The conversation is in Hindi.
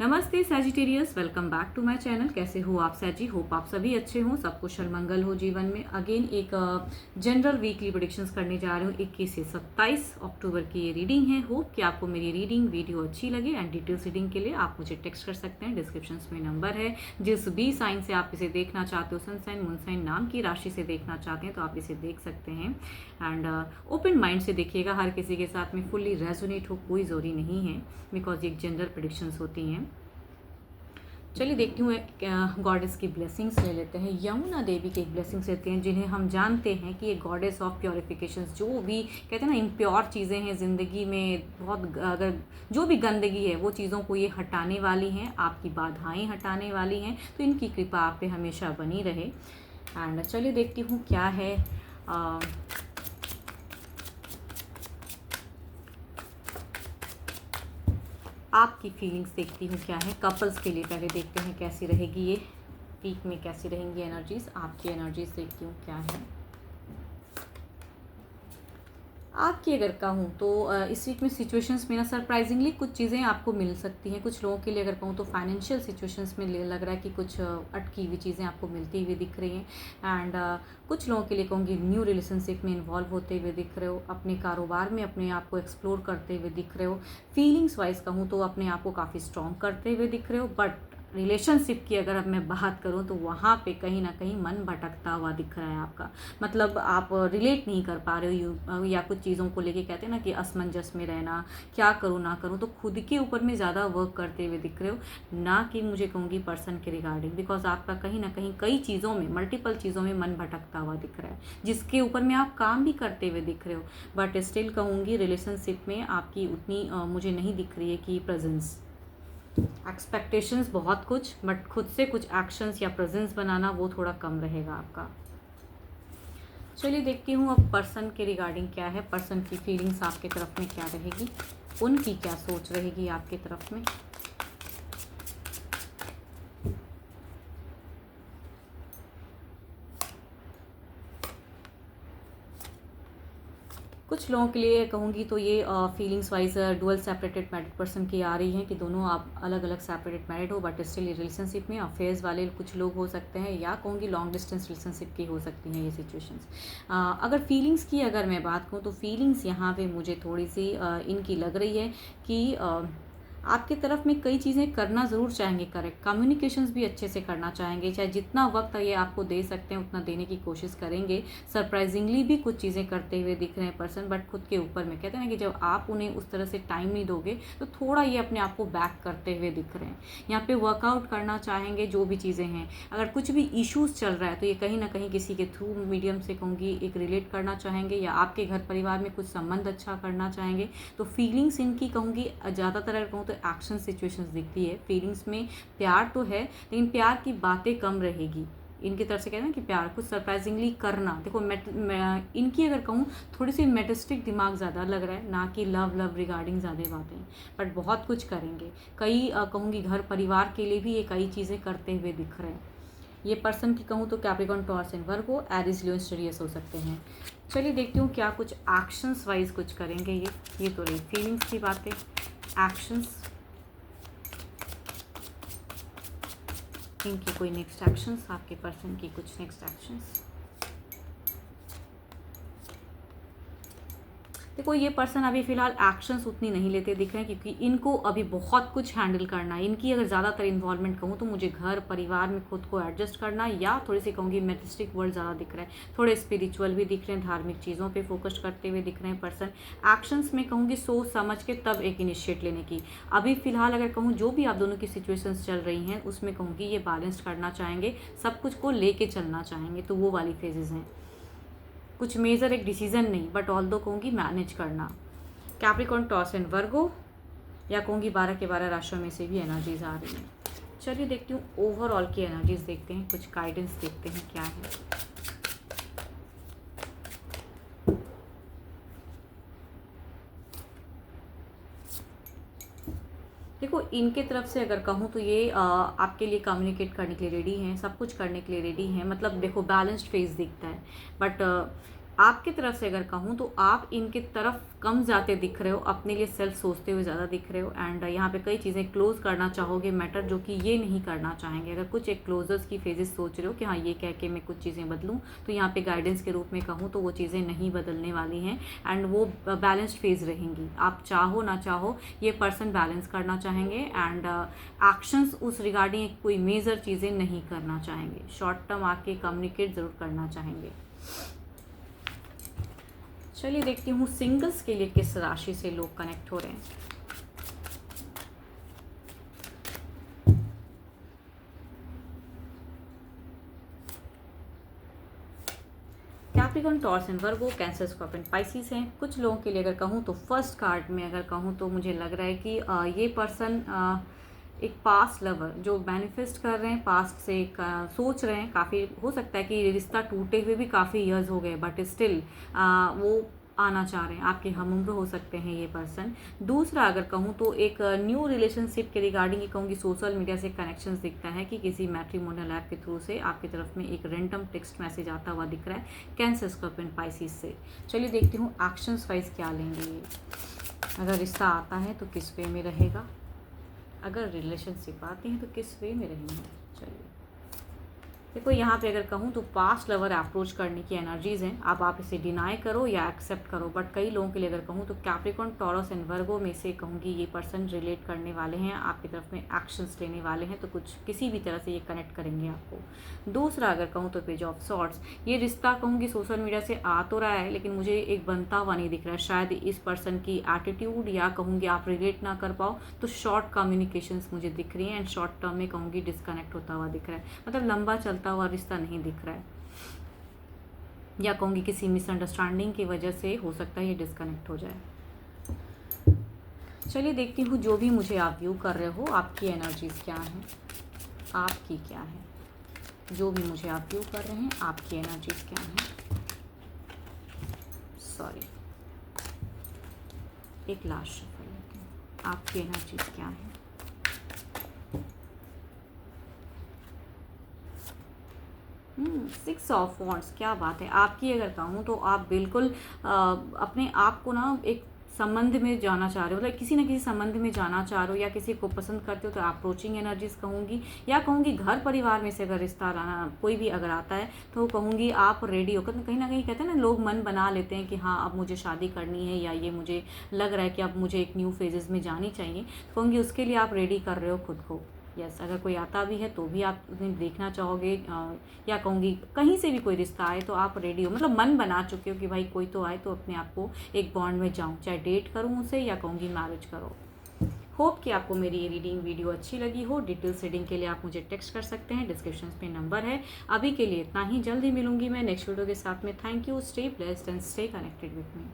नमस्ते Sagittarius, welcome back to my channel. कैसे हो आप सैजी? होप आप सभी अच्छे हों, सब कुशल मंगल हो जीवन में। अगेन एक जनरल वीकली प्रेडिक्शंस करने जा रहे हूँ। 21 से 27 अक्टूबर की ये रीडिंग है। होप कि आपको मेरी रीडिंग वीडियो अच्छी लगे। एंड डिटेल्स रीडिंग के लिए आप मुझे टेक्स्ट कर सकते हैं, डिस्क्रिप्शन में नंबर है। जिस भी साइन से आप इसे देखना चाहते हो, सन साइन, मून साइन, नाम की राशि से देखना चाहते हैं तो आप इसे देख सकते हैं। एंड ओपन माइंड से देखिएगा, हर किसी के साथ में फुल्ली रेजोनेट हो कोई ज़रूरी नहीं है, बिकॉज ये एक जनरल प्रेडिक्शंस होती हैं। चलिए देखती हूँ गॉडेस की ब्लेसिंग्स ले लेते हैं। यमुना देवी के ब्लेसिंग्स लेते हैं, जिन्हें हम जानते हैं कि ये गॉडेस ऑफ प्योरिफिकेशंस, जो भी कहते हैं ना इम्प्योर चीज़ें हैं ज़िंदगी में, बहुत अगर जो भी गंदगी है वो चीज़ों को ये हटाने वाली हैं, आपकी बाधाएं हटाने वाली हैं। तो इनकी कृपा आप पे हमेशा बनी रहे। एंड चलिए देखती हूँ क्या है आपकी फीलिंग्स, देखती हूँ क्या है कपल्स के लिए। पहले देखते हैं कैसी रहेगी ये वीक में, कैसी रहेंगी एनर्जीज। आपकी एनर्जीज देखती हूँ क्या है आपकी। अगर कहूँ तो इस वीक में सिचुएशंस में ना सरप्राइजिंगली कुछ चीज़ें आपको मिल सकती हैं। कुछ लोगों के लिए अगर कहूँ तो फाइनेंशियल सिचुएशंस में लग रहा है कि कुछ अटकी हुई चीज़ें आपको मिलती हुई दिख रही हैं। एंड कुछ लोगों के लिए कहूँगी न्यू रिलेशनशिप में इन्वॉल्व होते हुए दिख रहे हो, अपने कारोबार में अपने आप को एक्सप्लोर करते हुए दिख रहे हो। फीलिंग्स वाइज कहूँ तो अपने आप को काफ़ी स्ट्रॉन्ग करते हुए दिख रहे हो। बट रिलेशनशिप की अगर अब मैं बात करूं तो वहाँ पे कहीं ना कहीं मन भटकता हुआ दिख रहा है आपका। मतलब आप रिलेट नहीं कर पा रहे हो, या कुछ चीज़ों को लेके कहते हैं ना कि असमंजस में रहना, क्या करूँ ना करूँ। तो खुद के ऊपर में ज़्यादा वर्क करते हुए दिख रहे हो, ना कि मुझे कहूँगी पर्सन के रिगार्डिंग। बिकॉज आपका कहीं ना कहीं कई चीज़ों में, मल्टीपल चीज़ों में मन भटकता हुआ दिख रहा है, जिसके ऊपर में आप काम भी करते हुए दिख रहे हो। बट स्टिल कहूँगी रिलेशनशिप में आपकी उतनी मुझे नहीं दिख रही है कि प्रेजेंस। एक्सपेक्टेशंस बहुत कुछ, बट खुद से कुछ एक्शंस या प्रेजेंस बनाना वो थोड़ा कम रहेगा आपका। चलिए देखती हूँ अब पर्सन के रिगार्डिंग क्या है। पर्सन की फीलिंग्स आपके तरफ में क्या रहेगी, उनकी क्या सोच रहेगी आपके तरफ में। कुछ लोगों के लिए कहूँगी तो ये feelings wise dual separated married person की आ रही हैं कि दोनों आप अलग अलग सेपरेटेड मैरिड हो, बट स्टिल रिलेशनशिप में अफेयर्स वाले कुछ लोग हो सकते हैं, या कहूँगी लॉन्ग डिस्टेंस रिलेशनशिप की हो सकती हैं ये सिचुएशंस। अगर फीलिंग्स की अगर मैं बात करूँ तो फीलिंग्स यहाँ पे मुझे थोड़ी सी इनकी लग रही है कि आपकी तरफ में कई चीज़ें करना ज़रूर चाहेंगे, करेक्ट कम्युनिकेशंस भी अच्छे से करना चाहेंगे। चाहे जितना वक्त ये आपको दे सकते हैं उतना देने की कोशिश करेंगे। सरप्राइजिंगली भी कुछ चीज़ें करते हुए दिख रहे हैं पर्सन, बट खुद के ऊपर में कहते हैं ना कि जब आप उन्हें उस तरह से टाइम नहीं दोगे तो थोड़ा ये अपने आप को बैक करते हुए दिख रहे हैं। यहाँ पे वर्कआउट करना चाहेंगे जो भी चीज़ें हैं। अगर कुछ भी इश्यूज़ चल रहा है तो ये कहीं ना कहीं किसी के थ्रू मीडियम से कहूँगी एक रिलेट करना चाहेंगे, या आपके घर परिवार में कुछ संबंध अच्छा करना चाहेंगे। तो फीलिंग्स इनकी कहूँगी ज़्यादातर अगर कहूँ तो एक्शन सिचुएशंस दिखती है। फीलिंग्स में प्यार तो है, लेकिन प्यार की बातें कम रहेगी इनकी तरफ से। कहते हैं कि प्यार कुछ सरप्राइजिंगली करना। देखो इनकी अगर कहूँ थोड़ी सी मेटिस्टिक दिमाग ज़्यादा लग रहा है, ना कि लव रिगार्डिंग ज़्यादा बातें, बट बहुत कुछ करेंगे। कई कहूँगी घर परिवार के लिए भी ये कई चीज़ें करते हुए दिख रहे हैं। ये पर्सन की कहूँ तो Capricorn, Taurus and Virgo, Aries, Leo, स्टेरियस हो सकते हैं। चलिए देखती हूँ क्या कुछ एक्शंस वाइज कुछ करेंगे ये तो रही फीलिंग्स की बातें। एक्शंस इनकी कोई नेक्स्ट एक्शंस, आपके पर्सन की कुछ नेक्स्ट एक्शंस। देखो ये पर्सन अभी फिलहाल एक्शंस उतनी नहीं लेते दिख रहे हैं, क्योंकि इनको अभी बहुत कुछ हैंडल करना है। इनकी अगर ज़्यादातर इन्वॉल्वमेंट कहूँ तो मुझे घर परिवार में खुद को एडजस्ट करना, या थोड़ी सी कहूँगी मेटिस्टिक वर्ल्ड ज़्यादा दिख रहा है। थोड़े स्पिरिचुअल भी दिख रहे हैं, धार्मिक चीज़ों पे फोकस करते हुए दिख रहे हैं पर्सन। एक्शंस में कहूँगी सोच समझ के तब एक इनिशिएट लेने की। अभी फिलहाल अगर कहूँ जो भी आप दोनों की सिचुएशंस चल रही हैं उसमें कहूँगी ये बैलेंस करना चाहेंगे, सब कुछ को लेके चलना चाहेंगे, तो वो वाली फेजेज़ हैं। कुछ मेजर एक डिसीजन नहीं, बट ऑल दो कहूँगी मैनेज करना। कैप्रिकॉर्न, टॉरस एंड वर्गो, या कहूँगी 12 के 12 राशियों में से भी एनर्जीज आ रही हैं। चलिए देखती हूँ ओवरऑल की एनर्जीज देखते हैं, कुछ गाइडेंस देखते हैं क्या है। देखो इनके तरफ से अगर कहूँ तो ये आपके लिए कम्युनिकेट करने के लिए रेडी हैं, सब कुछ करने के लिए रेडी हैं। मतलब देखो बैलेंस्ड फेज दिखता है, बट आपकी तरफ से अगर कहूँ तो आप इनके तरफ कम जाते दिख रहे हो, अपने लिए सेल्फ सोचते हुए ज़्यादा दिख रहे हो। एंड यहाँ पे कई चीज़ें क्लोज करना चाहोगे मैटर, जो कि ये नहीं करना चाहेंगे। अगर कुछ एक क्लोजर्स की फेजेस सोच रहे हो कि हाँ ये कह के मैं कुछ चीज़ें बदलूँ, तो यहाँ पे गाइडेंस के रूप में कहूँ तो वो चीज़ें नहीं बदलने वाली हैं एंड वो बैलेंस्ड फेज रहेंगी। आप चाहो ना चाहो ये पर्सन बैलेंस करना चाहेंगे एंड एक्शंस उस रिगार्डिंग कोई मेजर चीज़ें नहीं करना चाहेंगे। शॉर्ट टर्म आके कम्युनिकेट ज़रूर करना चाहेंगे। चलिए देखती हूँ सिंगल्स के लिए किस राशि से लोग कनेक्ट हो रहे हैं। Capricorn, Taurus and Virgo, cancer, scorpion, Pisces हैं। कुछ लोगों के लिए अगर कहूँ तो फर्स्ट कार्ड में अगर कहूँ तो मुझे लग रहा है कि ये पर्सन एक पास्ट लवर जो मैनिफेस्ट कर रहे हैं, पास्ट से सोच रहे हैं। काफ़ी हो सकता है कि रिश्ता टूटे हुए भी काफ़ी ईयर्स हो गए, बट स्टिल वो आना चाह रहे हैं। आपके हमउम्र हो सकते हैं ये पर्सन। दूसरा अगर कहूँ तो एक न्यू रिलेशनशिप के रिगार्डिंग ये कहूँगी सोशल मीडिया से कनेक्शंस दिखता है कि किसी मैट्रिमोनियल ऐप के थ्रू से आपकी तरफ में एक रैंडम टेक्स्ट मैसेज आता हुआ दिख रहा है कैंसर, स्कॉर्पियन, पाइसिस से। चलिए देखती हूँ एक्शंस वाइज क्या लेंगे ये। अगर रिश्ता आता है तो किस वे में रहेगा, अगर रिलेशनशिप आती है तो किस वे में रहेंगे। चलिए देखो यहाँ पे अगर कहूँ तो पास्ट लवर अप्रोच करने की एनर्जीज़ हैं। अब आप इसे डिनाई करो या एक्सेप्ट करो, बट कई लोगों के लिए अगर कहूँ तो कैप्रिकॉर्न, टॉरस एंड वर्गो में से कहूँगी ये पर्सन रिलेट करने वाले हैं, आपकी तरफ में एक्शंस लेने वाले हैं, तो कुछ किसी भी तरह से ये कनेक्ट करेंगे आपको। दूसरा अगर कहूँ तो पेज ऑफ सॉर्ट्स, ये रिश्ता कहूँगी सोशल मीडिया से आ तो रहा है लेकिन मुझे एक बनता हुआ नहीं दिख रहा है। शायद इस पर्सन की एटीट्यूड या कहूँगी आप रिलेट ना कर पाओ, तो शॉर्ट कम्युनिकेशंस मुझे दिख रही हैं एंड शॉर्ट टर्म में कहूँगी डिस्कनेक्ट होता हुआ दिख रहा है। मतलब लंबा चलता हुआ रिश्ता नहीं दिख रहा है, या कहूँगी किसी मिसअंडरस्टैंडिंग की वजह से हो सकता है ये डिस्कनेक्ट हो जाए। चलिए देखती हूँ जो भी मुझे आप व्यू कर रहे हो आपकी एनर्जीज क्या हैं, आपकी क्या है। जो भी मुझे आप व्यू कर रहे हैं आपकी एनर्जीज क्या हैं। सॉरी, एक लास्ट शफल लेते हैं। आपकी एनर्जीज क्या हैं। सिक्स ऑफ वॉन्ड्स, क्या बात है। आपकी अगर कहूँ तो आप बिल्कुल अपने आप को ना एक संबंध में जाना चाह रहे हो, मतलब किसी न किसी संबंध में जाना चाह रहे हो या किसी को पसंद करते हो, तो अप्रोचिंग एनर्जीज कहूँगी। या कहूँगी घर परिवार में से अगर रिश्ता लाना कोई भी अगर आता है तो कहूँगी आप रेडी हो। कहीं ना कहीं कहते हैं ना लोग मन बना लेते हैं कि हाँ अब मुझे शादी करनी है, या ये मुझे लग रहा है कि अब मुझे एक न्यू फेजेस में जानी चाहिए, कहूँगी उसके लिए आप रेडी कर रहे हो खुद को। यस, अगर कोई आता भी है तो भी आप उन्हें देखना चाहोगे, या कहूँगी कहीं से भी कोई रिश्ता आए तो आप रेडी हो, मतलब मन बना चुके हो कि भाई कोई तो आए तो अपने आप को एक बॉन्ड में जाऊँ, चाहे डेट करूँ उसे या कहूँगी मैरिज करो। होप कि आपको मेरी ये रीडिंग वीडियो अच्छी लगी हो। डिटेल्स रीडिंग के लिए आप मुझे टेक्स्ट कर सकते हैं, डिस्क्रिप्शन में नंबर है। अभी के लिए इतना ही, जल्दी मिलूंगी मैं नेक्स्ट वीडियो के साथ में। Thank you, stay blessed and stay connected with me.